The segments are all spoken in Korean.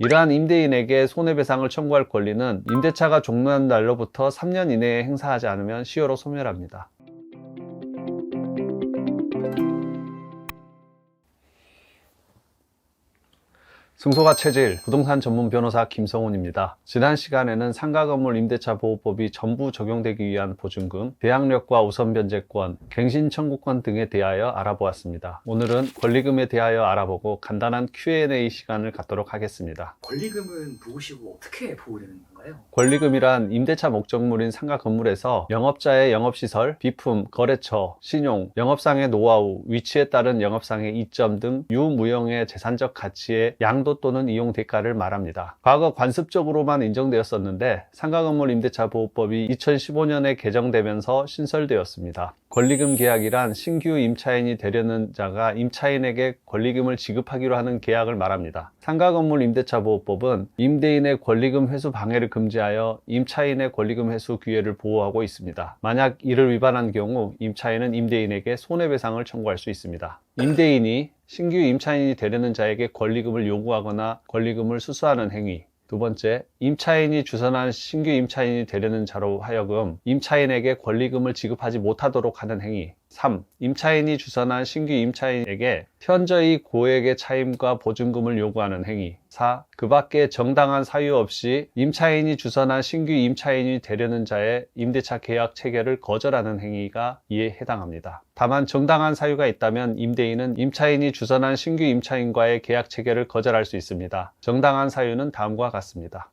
이러한 임대인에게 손해배상을 청구할 권리는 임대차가 종료한 날로부터 3년 이내에 행사하지 않으면 시효로 소멸합니다. 승소가 체질, 부동산 전문 변호사 김성훈입니다. 지난 시간에는 상가건물 임대차 보호법이 전부 적용되기 위한 보증금, 대항력과 우선 변제권, 갱신 청구권 등에 대하여 알아보았습니다. 오늘은 권리금에 대하여 알아보고 간단한 Q&A 시간을 갖도록 하겠습니다. 권리금은 누구시고 어떻게 보호되는 건가요? 권리금이란 임대차 목적물인 상가 건물에서 영업자의 영업시설, 비품, 거래처, 신용, 영업상의 노하우, 위치에 따른 영업상의 이점 등 유무형의 재산적 가치의 양도 또는 이용 대가를 말합니다. 과거 관습적으로만 인정되었었는데 상가건물 임대차 보호법이 2015년에 개정되면서 신설되었습니다. 권리금 계약이란 신규 임차인이 되려는 자가 임차인에게 권리금을 지급하기로 하는 계약을 말합니다. 상가건물 임대차 보호법은 임대인의 권리금 회수 방해를 금지하여 임차인의 권리금 회수 기회를 보호하고 있습니다. 만약 이를 위반한 경우 임차인은 임대인에게 손해배상을 청구할 수 있습니다. 임대인이 신규 임차인이 되려는 자에게 권리금을 요구하거나 권리금을 수수하는 행위. 두 번째, 임차인이 주선한 신규 임차인이 되려는 자로 하여금 임차인에게 권리금을 지급하지 못하도록 하는 행위. 3. 임차인이 주선한 신규 임차인에게 현저히 고액의 차임과 보증금을 요구하는 행위. 4. 그 밖에 정당한 사유 없이 임차인이 주선한 신규 임차인이 되려는 자의 임대차 계약 체결을 거절하는 행위가 이에 해당합니다. 다만 정당한 사유가 있다면 임대인은 임차인이 주선한 신규 임차인과의 계약 체결을 거절할 수 있습니다. 정당한 사유는 다음과 같습니다.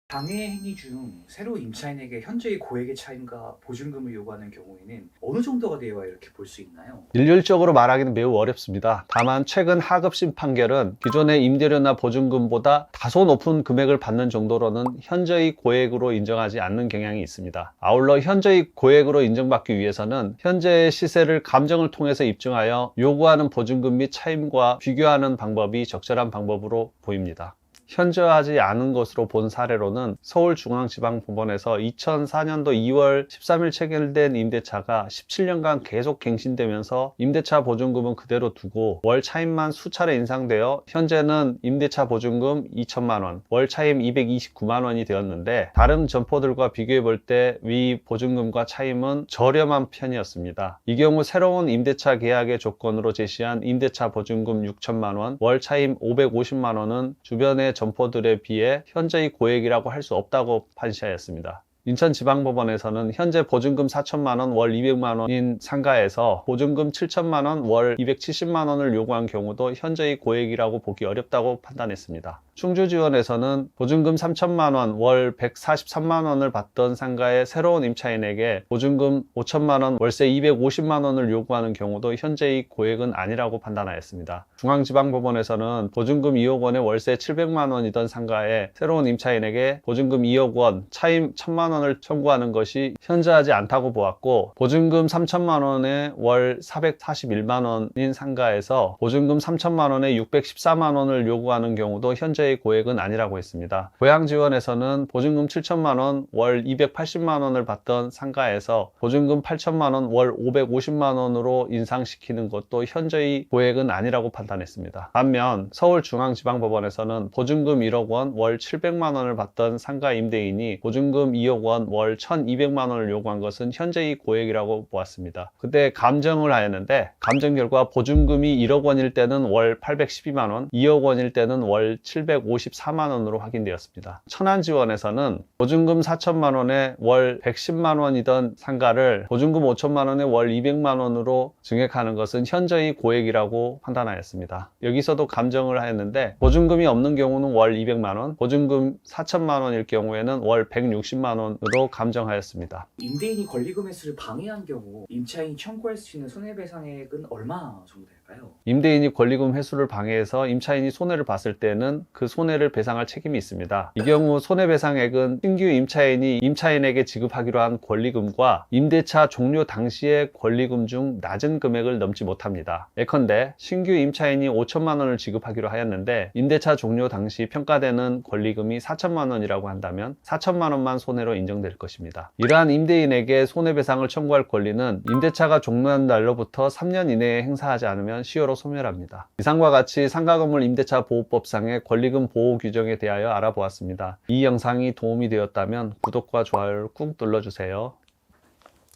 방해 행위 중 새로 임차인에게 현저히 고액의 차임과 보증금을 요구하는 경우에는 어느 정도가 되어야 이렇게 볼 수 있나요? 일률적으로 말하기는 매우 어렵습니다. 다만 최근 하급심 판결은 기존의 임대료나 보증금보다 다소 높은 금액을 받는 정도로는 현저히 고액으로 인정하지 않는 경향이 있습니다. 아울러 현저히 고액으로 인정받기 위해서는 현재의 시세를 감정을 통해서 입증하여 요구하는 보증금 및 차임과 비교하는 방법이 적절한 방법으로 보입니다. 현저하지 않은 것으로 본 사례로는 서울중앙지방법원에서 2004년도 2월 13일 체결된 임대차가 17년간 계속 갱신되면서 임대차 보증금은 그대로 두고 월 차임만 수차례 인상되어 현재는 임대차 보증금 2천만 원, 월 차임 229만 원이 되었는데 다른 점포들과 비교해 볼 때 위 보증금과 차임은 저렴한 편이었습니다. 이 경우 새로운 임대차 계약의 조건으로 제시한 임대차 보증금 6천만 원, 월 차임 550만 원은 주변의 점포들에 비해 현저히 고액이라고 할 수 없다고 판시하였습니다. 인천지방법원에서는 현재 보증금 4천만 원, 월 200만 원인 상가에서 보증금 7천만 원, 월 270만 원을 요구한 경우도 현저히 고액이라고 보기 어렵다고 판단했습니다. 충주지원에서는 보증금 3천만 원, 월 143만 원을 받던 상가의 새로운 임차인에게 보증금 5천만 원, 월세 250만 원을 요구하는 경우도 현재의 고액은 아니라고 판단하였습니다. 중앙지방법원에서는 보증금 2억 원에 월세 700만 원이던 상가의 새로운 임차인에게 보증금 2억 원, 차임 1천만 원을 청구하는 것이 현저하지 않다고 보았고, 보증금 3천만 원에 월 441만 원인 상가에서 보증금 3천만 원에 614만 원을 요구하는 경우도 현재의 고액은 아니라고 했습니다. 고양지원에서는 보증금 7천만 원, 월 280만 원을 받던 상가에서 보증금 8천만 원, 월 550만 원으로 인상시키는 것도 현저히 고액은 아니라고 판단했습니다. 반면 서울중앙지방법원에서는 보증금 1억 원, 월 700만 원을 받던 상가 임대인이 보증금 2억 원, 월 1200만 원을 요구한 것은 현재의 고액이라고 보았습니다. 그때 감정을 하였는데 감정 결과 보증금이 1억 원일 때는 월 812만 원, 2억 원일 때는 월 754만 원으로 확인되었습니다. 천안지원에서는 보증금 4천만 원에 월 110만 원이던 상가를 보증금 5천만 원에 월 200만 원으로 증액하는 것은 현저히 고액이라고 판단하였습니다. 여기서도 감정을 하였는데 보증금이 없는 경우는 월 200만 원, 보증금 4천만 원일 경우에는 월 160만 원으로 감정하였습니다. 임대인이 권리금 회수를 방해한 경우 임차인이 청구할 수 있는 손해배상액은 얼마 정도 될까요? 걸까요? 임대인이 권리금 회수를 방해해서 임차인이 손해를 봤을 때는 그 손해를 배상할 책임이 있습니다. 이 경우 손해배상액은 신규 임차인이 임차인에게 지급하기로 한 권리금과 임대차 종료 당시의 권리금 중 낮은 금액을 넘지 못합니다. 예컨대 신규 임차인이 5천만 원을 지급하기로 하였는데 임대차 종료 당시 평가되는 권리금이 4천만 원이라고 한다면 4천만 원만 손해로 인정될 것입니다. 이러한 임대인에게 손해배상을 청구할 권리는 임대차가 종료한 날로부터 3년 이내에 행사하지 않으면 시효로 소멸합니다. 이상과 같이 상가건물 임대차 보호법상의 권리금 보호 규정에 대하여 알아보았습니다. 이 영상이 도움이 되었다면 구독과 좋아요를 꾹 눌러주세요.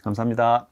감사합니다.